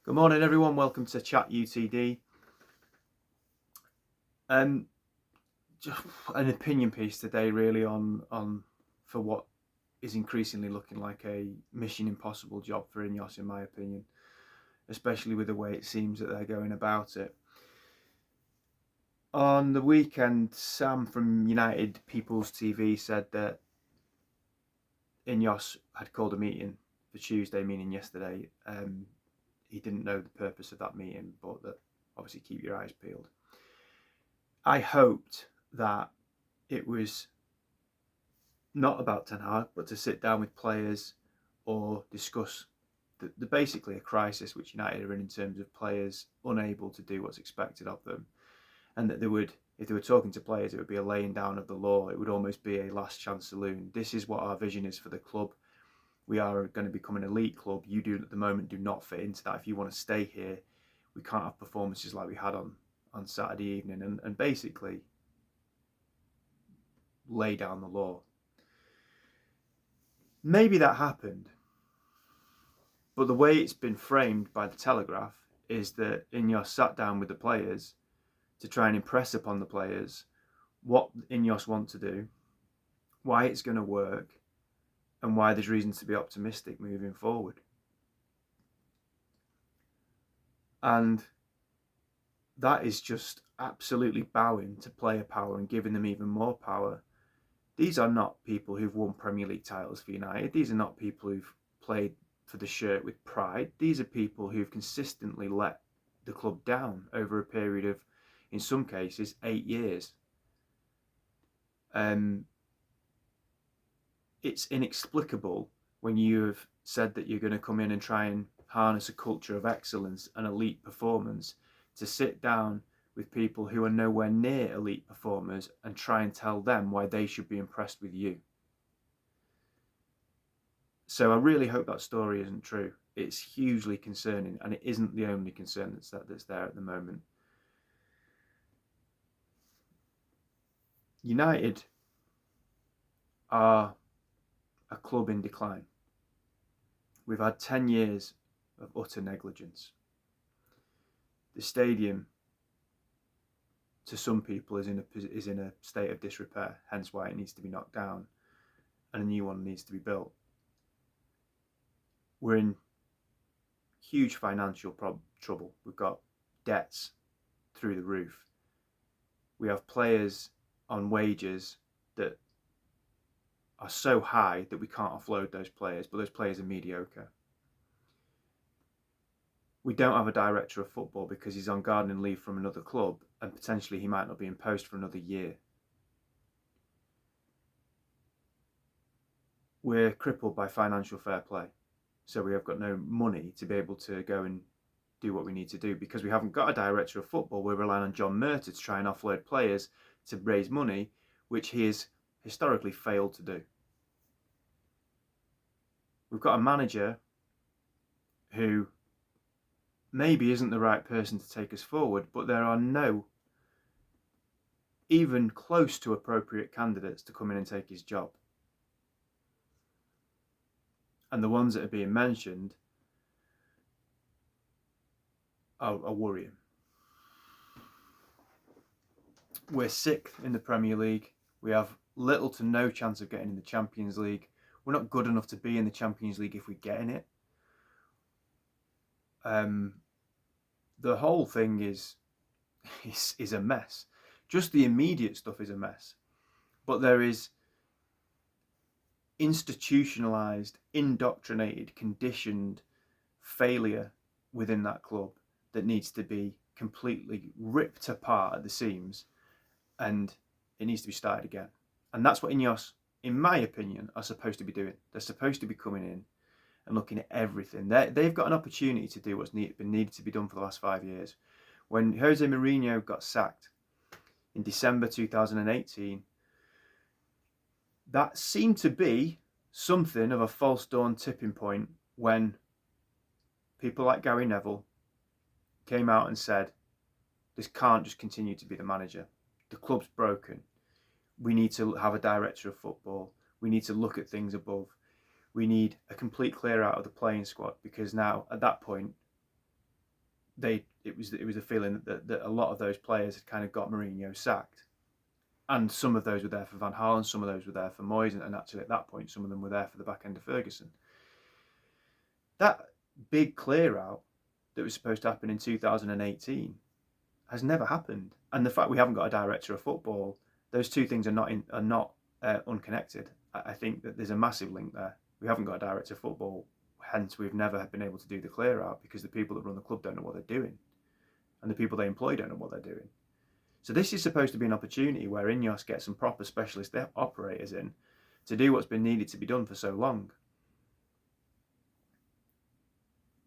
Good morning, everyone. Welcome to Chat UTD. Just an opinion piece today, really, on for what is increasingly looking like a mission impossible job for INEOS, in my opinion, especially with the way it seems that they're going about it. On the weekend, Sam from United People's TV said that INEOS had called a meeting for Tuesday, meaning yesterday. He didn't know the purpose of that meeting, but that obviously keep your eyes peeled. I hoped that it was not about Ten Hag, but to sit down with players or discuss the basically a crisis which United are in terms of players unable to do what's expected of them, and that they would, if they were talking to players, it would be a laying down of the law. It would almost be a last chance saloon. This is what our vision is for the club. We are going to become an elite club. You do at the moment do not fit into that. If you want to stay here, we can't have performances like we had on Saturday evening, and basically lay down the law. Maybe that happened, but the way it's been framed by the Telegraph is that INEOS sat down with the players to try and impress upon the players what INEOS want to do, why it's going to work, and why there's reasons to be optimistic moving forward. And that is just absolutely bowing to player power and giving them even more power. These are not people who've won Premier League titles for United. These are not people who've played for the shirt with pride. These are people who've consistently let the club down over a period of, in some cases, 8 years. It's inexplicable when you have said that you're going to come in and try and harness a culture of excellence and elite performance, to sit down with people who are nowhere near elite performers and try and tell them why they should be impressed with you. So I really hope that story isn't true. It's hugely concerning, and it isn't the only concern that's there at the moment. United are a club in decline. We've had 10 years of utter negligence. The stadium, to some people, is in a state of disrepair, hence why it needs to be knocked down and a new one needs to be built. We're in huge financial trouble. We've got debts through the roof. We have players on wages that are so high that we can't offload those players, but those players are mediocre. We don't have a director of football because he's on gardening leave from another club, and potentially he might not be in post for another year. We're crippled by financial fair play, so we have got no money to be able to go and do what we need to do. Because we haven't got a director of football, we're relying on John Murtagh to try and offload players to raise money, which he has historically failed to do. We've got a manager who maybe isn't the right person to take us forward, but there are no even close to appropriate candidates to come in and take his job. And the ones that are being mentioned are worrying. We're sixth in the Premier League. We have little to no chance of getting in the Champions League. We're not good enough to be in the Champions League if we get in it. The whole thing is a mess. Just the immediate stuff is a mess. But there is institutionalized, indoctrinated, conditioned failure within that club that needs to be completely ripped apart at the seams, and it needs to be started again. And that's what INEOS, in my opinion, are supposed to be doing. They're supposed to be coming in and looking at everything. They've got an opportunity to do what's been needed to be done for the last 5 years. When Jose Mourinho got sacked in December 2018, that seemed to be something of a false dawn tipping point when people like Gary Neville came out and said, this can't just continue to be the manager. The club's broken. We need to have a director of football. We need to look at things above. We need a complete clear out of the playing squad, because now, at that point, it was a feeling that a lot of those players had kind of got Mourinho sacked, and some of those were there for Van Gaal, and some of those were there for Moyes, and actually at that point some of them were there for the back end of Ferguson. That big clear out that was supposed to happen in 2018 has never happened, and the fact we haven't got a director of football, those two things are not unconnected. I think that there's a massive link there. We haven't got a director of football, hence we've never been able to do the clear out, because the people that run the club don't know what they're doing, and the people they employ don't know what they're doing. So this is supposed to be an opportunity where INEOS gets some proper specialist operators in to do what's been needed to be done for so long.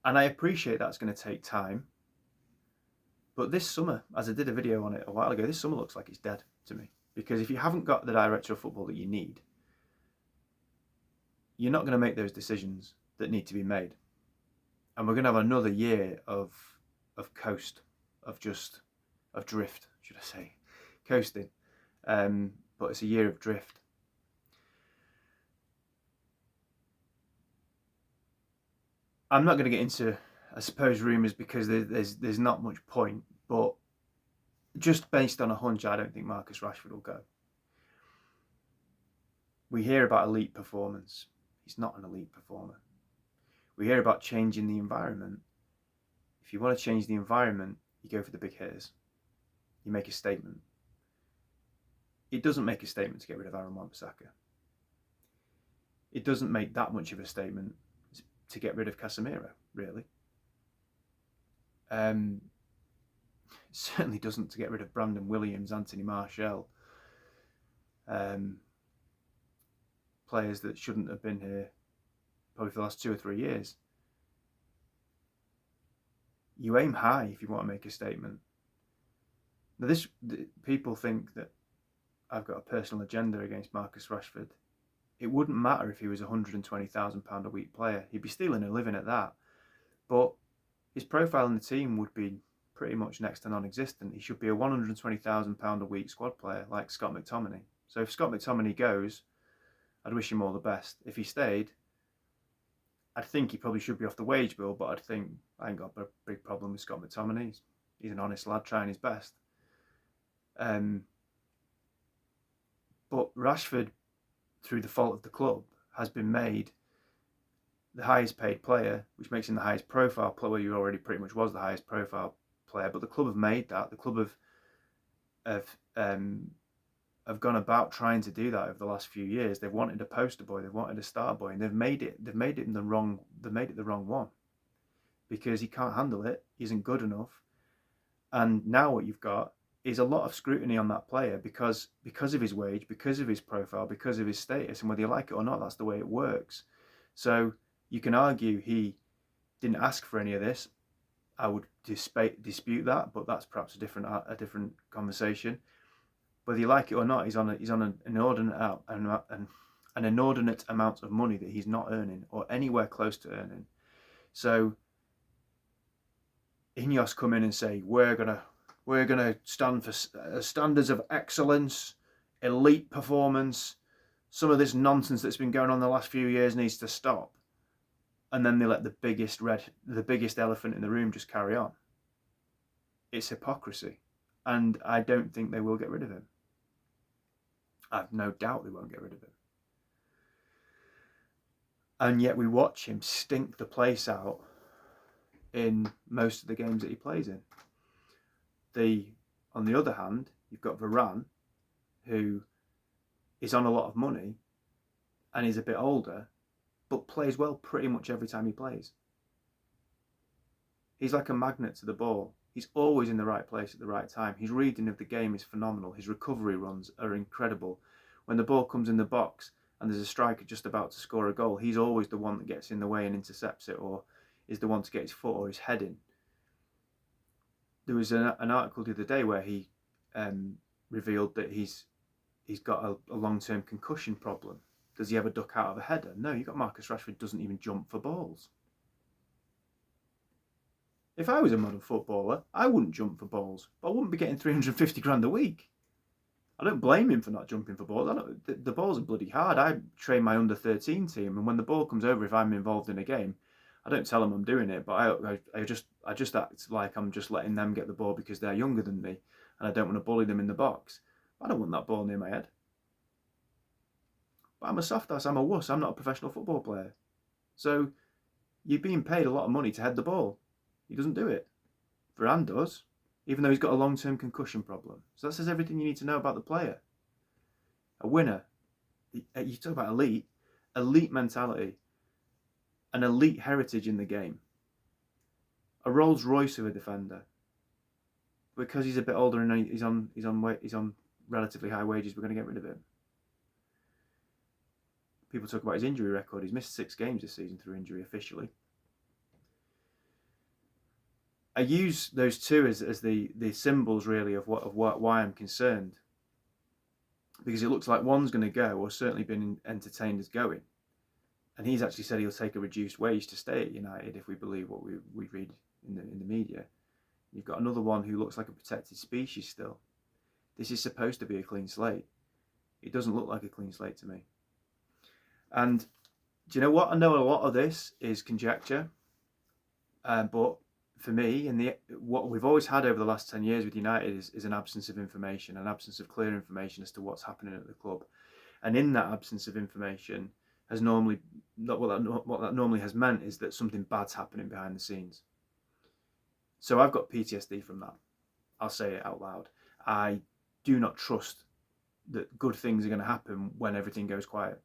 And I appreciate that's going to take time. But this summer, as I did a video on it a while ago, this summer looks like it's dead to me. Because if you haven't got the director of football that you need, you're not going to make those decisions that need to be made. And we're going to have another year of drift, should I say, coasting. But it's a year of drift. I'm not going to get into, I suppose, rumours, because there's not much point, but just based on a hunch, I don't think Marcus Rashford will go. We hear about elite performance. He's not an elite performer. We hear about changing the environment. If you want to change the environment, you go for the big hitters. You make a statement. It doesn't make a statement to get rid of Aaron Wan-Bissaka. It doesn't make that much of a statement to get rid of Casemiro, really. It certainly doesn't to get rid of Brandon Williams, Anthony Martial, players that shouldn't have been here probably for the last 2 or 3 years. You aim high if you want to make a statement. Now, people think that I've got a personal agenda against Marcus Rashford. It wouldn't matter if he was a £120,000 a week player. He'd be stealing a living at that. But his profile in the team would be pretty much next to non-existent. He should be a £120,000 a week squad player like Scott McTominay. So if Scott McTominay goes, I'd wish him all the best. If he stayed, I'd think he probably should be off the wage bill, but I'd think I ain't got a big problem with Scott McTominay. He's an honest lad trying his best. But Rashford, through the fault of the club, has been made the highest paid player, which makes him the highest profile player. Well, he already pretty much was the highest profile player, but the club have made that. The club have gone about trying to do that over the last few years. They've wanted a poster boy, they've wanted a star boy, and they've made it the wrong one, because he can't handle it. He isn't good enough. And now what you've got is a lot of scrutiny on that player because of his wage, because of his profile, because of his status, and whether you like it or not, that's the way it works. So you can argue he didn't ask for any of this. I would dispute that, but that's perhaps a different conversation. Whether you like it or not, he's on an inordinate amount of money that he's not earning or anywhere close to earning. So INEOS come in and say, we're gonna stand for standards of excellence, elite performance. Some of this nonsense that's been going on the last few years needs to stop. And then they let the biggest elephant in the room just carry on. It's hypocrisy. And I don't think they will get rid of him. I have no doubt they won't get rid of him. And yet we watch him stink the place out in most of the games that he plays in. On the other hand, you've got Varane, who is on a lot of money and is a bit older, but plays well pretty much every time he plays. He's like a magnet to the ball. He's always in the right place at the right time. His reading of the game is phenomenal. His recovery runs are incredible. When the ball comes in the box and there's a striker just about to score a goal, he's always the one that gets in the way and intercepts it, or is the one to get his foot or his head in. There was an article the other day where he revealed that he's got a long-term concussion problem. Does he ever duck out of a header? No, you've got Marcus Rashford doesn't even jump for balls. If I was a modern footballer, I wouldn't jump for balls, but I wouldn't be getting 350 grand a week. I don't blame him for not jumping for balls. The balls are bloody hard. I train my under-13 team, and when the ball comes over, if I'm involved in a game, I don't tell them I'm doing it, but I just act like I'm just letting them get the ball because they're younger than me, and I don't want to bully them in the box. I don't want that ball near my head. But I'm a soft ass. I'm a wuss. I'm not a professional football player. So you're being paid a lot of money to head the ball. He doesn't do it. Varane does, even though he's got a long-term concussion problem. So that says everything you need to know about the player. A winner. You talk about elite mentality, an elite heritage in the game. A Rolls Royce of a defender. Because he's a bit older and he's on relatively high wages, we're going to get rid of him. People talk about his injury record. He's missed 6 games this season through injury officially. I use those two as the symbols really of why I'm concerned, because it looks like one's going to go, or certainly been entertained as going, and he's actually said he'll take a reduced wage to stay at United if we believe what we read in the media. You've got another one who looks like a protected species still. This is supposed to be a clean slate. It doesn't look like a clean slate to me. And do you know what? I know a lot of this is conjecture, but for me, what we've always had over the last 10 years with United is an absence of information, an absence of clear information as to what's happening at the club. And in that absence of information has normally, what that normally has meant is that something bad's happening behind the scenes. So I've got PTSD from that. I'll say it out loud. I do not trust that good things are going to happen when everything goes quiet,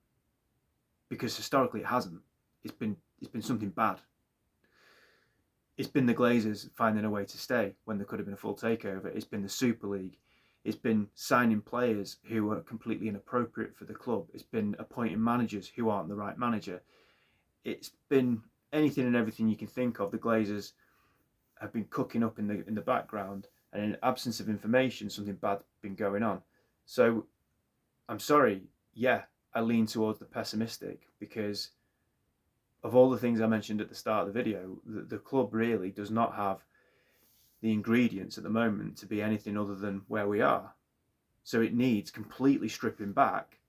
because historically it hasn't. It's been something bad. It's been the Glazers finding a way to stay when there could have been a full takeover. It's been the Super League. It's been signing players who are completely inappropriate for the club. It's been appointing managers who aren't the right manager. It's been anything and everything you can think of. The Glazers have been cooking up in the background, and in absence of information, something bad's been going on. So I'm sorry, yeah, I lean towards the pessimistic, because of all the things I mentioned at the start of the video, the club really does not have the ingredients at the moment to be anything other than where we are. So it needs completely stripping back.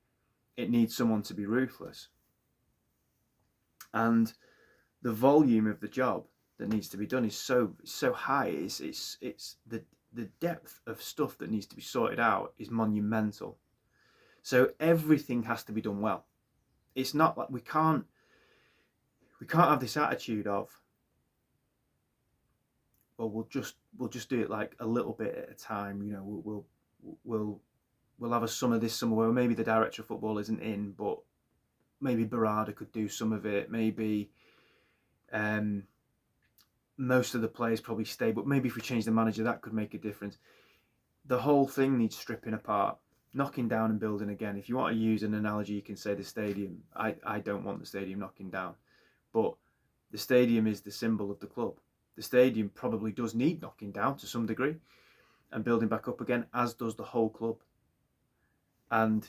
It needs someone to be ruthless. And the volume of the job that needs to be done is so high. It's the depth of stuff that needs to be sorted out is monumental. So everything has to be done well. It's not like we can't have this attitude of, well, we'll just do it like a little bit at a time. You know, we'll have a summer this summer where maybe the director of football isn't in, but maybe Barada could do some of it. Maybe most of the players probably stay, but maybe if we change the manager, that could make a difference. The whole thing needs stripping apart, knocking down and building again. If you want to use an analogy, you can say the stadium. I don't want the stadium knocking down, but the stadium is the symbol of the club. The stadium probably does need knocking down to some degree and building back up again, as does the whole club. And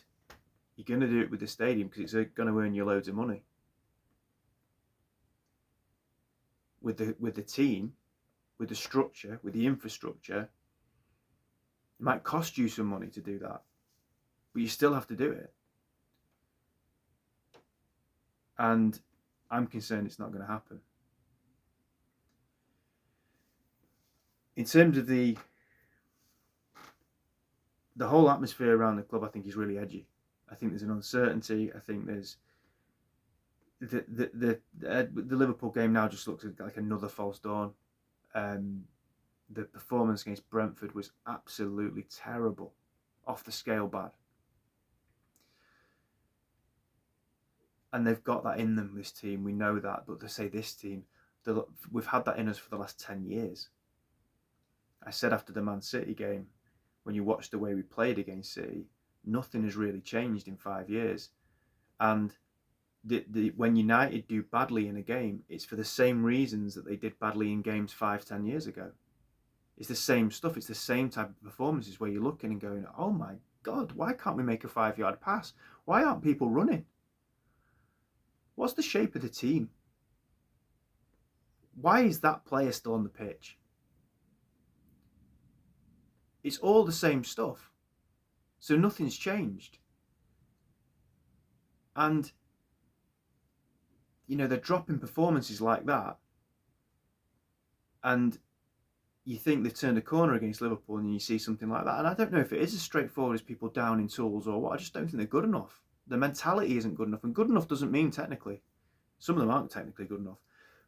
you're going to do it with the stadium because it's going to earn you loads of money. With the team, with the structure, with the infrastructure, it might cost you some money to do that, but you still have to do it. And I'm concerned it's not going to happen. In terms of the whole atmosphere around the club, I think is really edgy. I think there's an uncertainty. I think there's the Liverpool game now just looks like another false dawn. The performance against Brentford was absolutely terrible, off the scale bad. And they've got that in them, this team. We know that, but to say this team, we've had that in us for the last 10 years. I said after the Man City game, when you watch the way we played against City, nothing has really changed in 5 years. And when United do badly in a game, it's for the same reasons that they did badly in games 5-10 years ago. It's the same stuff. It's the same type of performances where you're looking and going, oh my God, why can't we make a 5-yard pass? Why aren't people running? What's the shape of the team? Why is that player still on the pitch? It's all the same stuff. So nothing's changed. And they're dropping performances like that, and you think they've turned a corner against Liverpool, and you see something like that. And I don't know if it is as straightforward as people down in tools or what. I just don't think they're good enough. The mentality isn't good enough, and good enough doesn't mean technically. Some of them aren't technically good enough.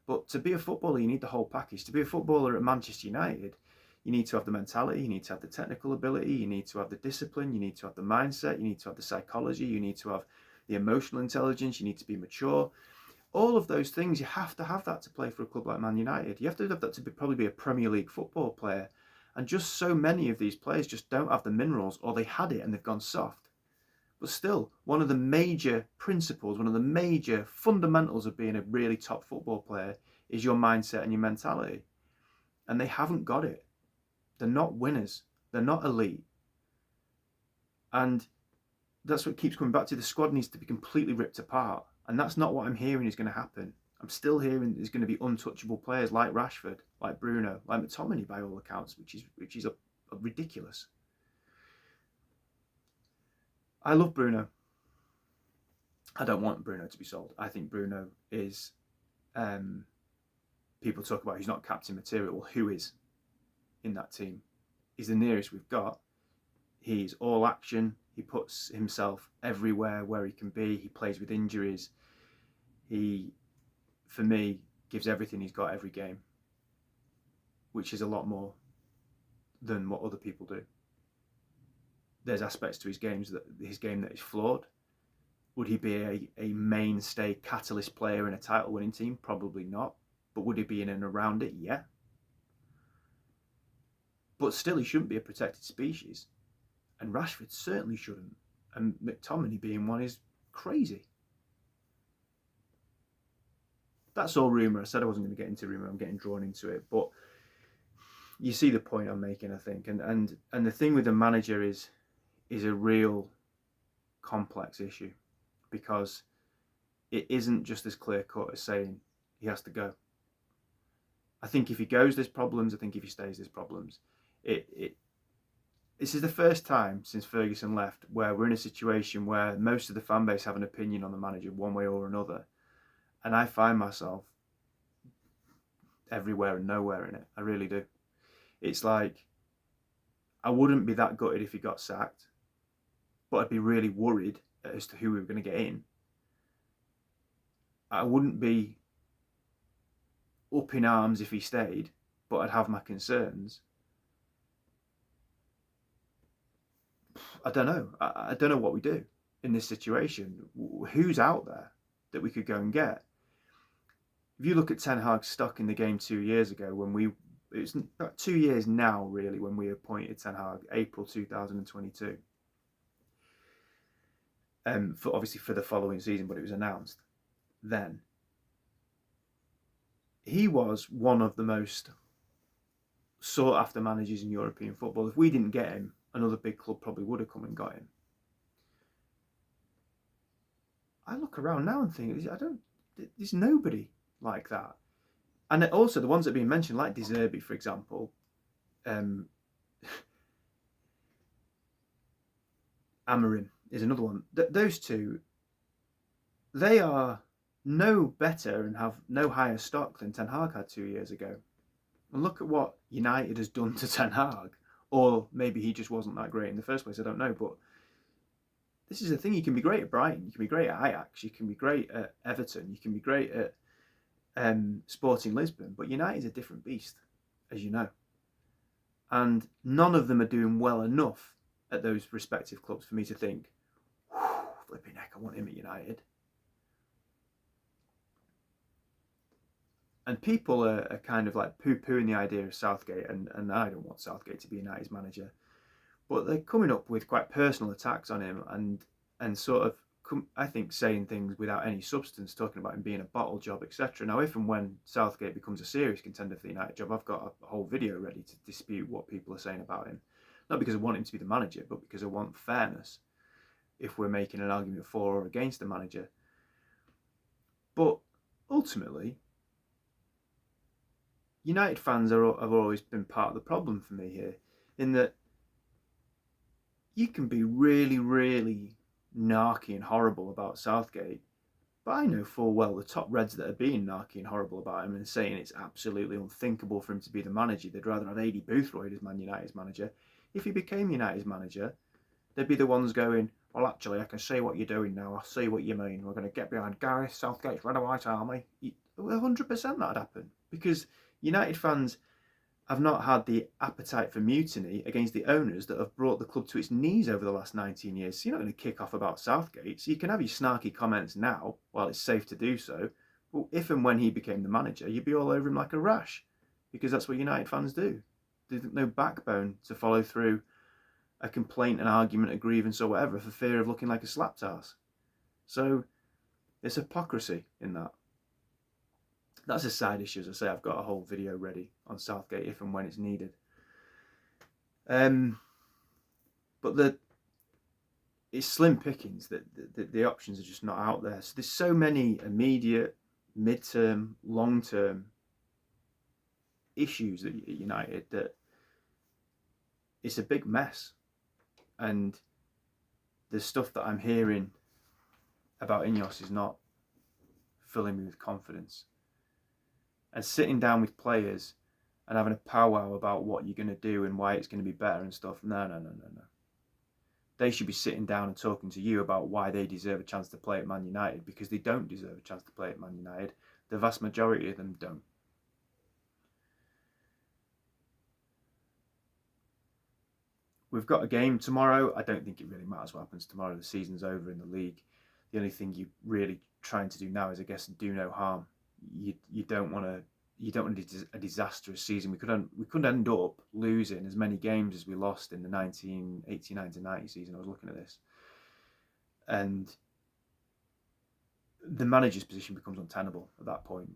But to be a footballer, you need the whole package. To be a footballer at Manchester United, you need to have the mentality, you need to have the technical ability, you need to have the discipline, you need to have the mindset, you need to have the psychology, you need to have the emotional intelligence, you need to be mature. All of those things, you have to have that to play for a club like Man United. You have to have that to probably be a Premier League football player. And just so many of these players just don't have the minerals, or they had it and they've gone soft. But still, one of the major principles, one of the major fundamentals of being a really top football player is your mindset and your mentality. And they haven't got it. They're not winners. They're not elite. And that's what keeps coming back to. The squad needs to be completely ripped apart. And that's not what I'm hearing is going to happen. I'm still hearing there's going to be untouchable players like Rashford, like Bruno, like McTominay by all accounts, which is a ridiculous. I love Bruno. I don't want Bruno to be sold. I think Bruno is. People talk about he's not captain material. Well, who is in that team? He's the nearest we've got. He's all action. He puts himself everywhere where he can be. He plays with injuries. He, for me, gives everything he's got every game, which is a lot more than what other people do. There's aspects to his game that is flawed. Would he be a mainstay catalyst player in a title-winning team? Probably not. But would he be in and around it? Yeah. But still, he shouldn't be a protected species. And Rashford certainly shouldn't. And McTominay being one is crazy. That's all rumour. I said I wasn't going to get into rumour. I'm getting drawn into it. But you see the point I'm making, I think. And the thing with the manager is a real complex issue, because it isn't just as clear cut as saying he has to go. I think if he goes, there's problems. I think if he stays, there's problems. This is the first time since Ferguson left where we're in a situation where most of the fan base have an opinion on the manager one way or another. And I find myself everywhere and nowhere in it. I really do. It's like, I wouldn't be that gutted if he got sacked, but I'd be really worried as to who we were going to get in. I wouldn't be up in arms if he stayed, but I'd have my concerns. I don't know. I don't know what we do in this situation. Who's out there that we could go and get? If you look at Ten Hag's stock in the game 2 years ago, it was about 2 years now, really, when we appointed Ten Hag, April 2022. Obviously for the following season, but it was announced then. He was one of the most sought after managers in European football. If we didn't get him, another big club probably would have come and got him. I look around now and think, there's nobody like that. And also the ones that are being mentioned, like De Zerbi, for example, Amorim is another one. Those two, they are no better and have no higher stock than Ten Hag had 2 years ago. And look at what United has done to Ten Hag. Or maybe he just wasn't that great in the first place, I don't know. But this is the thing, you can be great at Brighton, you can be great at Ajax, you can be great at Everton, you can be great at Sporting Lisbon, but United's a different beast, as you know. And none of them are doing well enough at those respective clubs for me to think, flipping heck, I want him at United. And people are kind of like poo-pooing the idea of Southgate, and I don't want Southgate to be United's manager. But they're coming up with quite personal attacks on him and sort of, I think, saying things without any substance, talking about him being a bottle job, etc. Now, if and when Southgate becomes a serious contender for the United job, I've got a whole video ready to dispute what people are saying about him. Not because I want him to be the manager, but because I want fairness if we're making an argument for or against the manager. But ultimately, United fans have always been part of the problem for me here, in that you can be really, really narky and horrible about Southgate, But I know full well the top Reds that are being narky and horrible about him and saying it's absolutely unthinkable for him to be the manager. They'd rather have Aidy Boothroyd as Man United's manager. If he became United's manager, they'd be the ones going, well, actually, I can see what you're doing now. I see what you mean. We're going to get behind Gareth Southgate's Red and White Army. 100% that'd happen. Because United fans have not had the appetite for mutiny against the owners that have brought the club to its knees over the last 19 years. So you're not going to kick off about Southgate. So you can have your snarky comments now, while it's safe to do so. But if and when he became the manager, you'd be all over him like a rash. Because that's what United fans do. There's no backbone to follow through a complaint, an argument, a grievance or whatever for fear of looking like a slaptass. So there's hypocrisy in that. That's a side issue. As I say, I've got a whole video ready on Southgate if and when it's needed. But it's slim pickings. That the options are just not out there. So there's so many immediate, mid-term, long-term issues at United that it's a big mess. And the stuff that I'm hearing about INEOS is not filling me with confidence. And sitting down with players and having a powwow about what you're going to do and why it's going to be better and stuff. No. They should be sitting down and talking to you about why they deserve a chance to play at Man United, because they don't deserve a chance to play at Man United. The vast majority of them don't. We've got a game tomorrow. I don't think it really matters what happens tomorrow. The season's over in the league. The only thing you're really trying to do now is, I guess, do no harm. You don't want a disastrous season. We could end up losing as many games as we lost in the 1989-90 season. I was looking at this, and the manager's position becomes untenable at that point.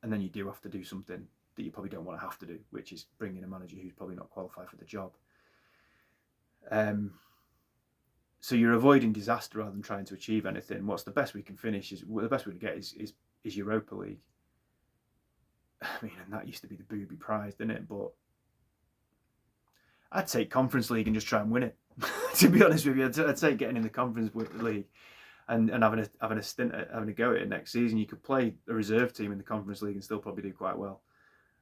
And then you do have to do something that you probably don't want to have to do, which is bring in a manager who's probably not qualified for the job. So you're avoiding disaster rather than trying to achieve anything. What's the best we can finish is, well, the best we can get is Europa League. I mean, and that used to be the booby prize, didn't it? But I'd take Conference League and just try and win it. To be honest with you, I'd take getting in the Conference League and having a stint at having a go at it next season. You could play a reserve team in the Conference League and still probably do quite well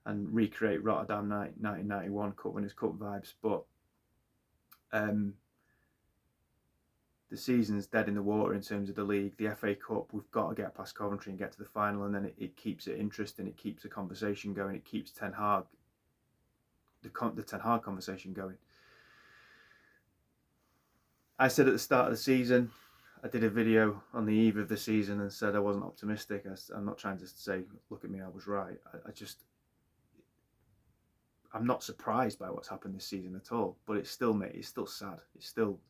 and recreate Rotterdam 1991 Cup Winners' Cup vibes. But the season's dead in the water in terms of the league. The FA Cup, we've got to get past Coventry and get to the final, and then it keeps it interesting. It keeps the conversation going. It keeps Ten Hag, the Ten Hag conversation going. I said at the start of the season, I did a video on the eve of the season and said I wasn't optimistic. I'm not trying to say, look at me, I was right. I'm not surprised by what's happened this season at all. But it's still sad. It's still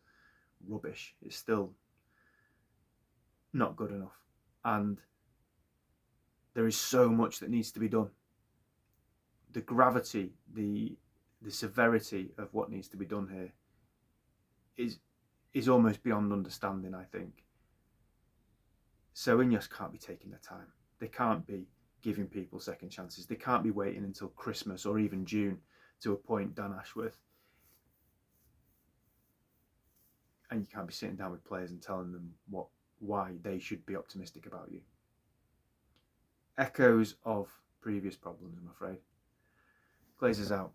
rubbish. It's still not good enough, and there is so much that needs to be done. The gravity, the severity of what needs to be done here is almost beyond understanding, I think. So INEOS can't be taking their time. They can't be giving people second chances. They can't be waiting until Christmas or even June to appoint Dan Ashworth. And you can't be sitting down with players and telling them why they should be optimistic about you. Echoes of previous problems, I'm afraid. Glazers out.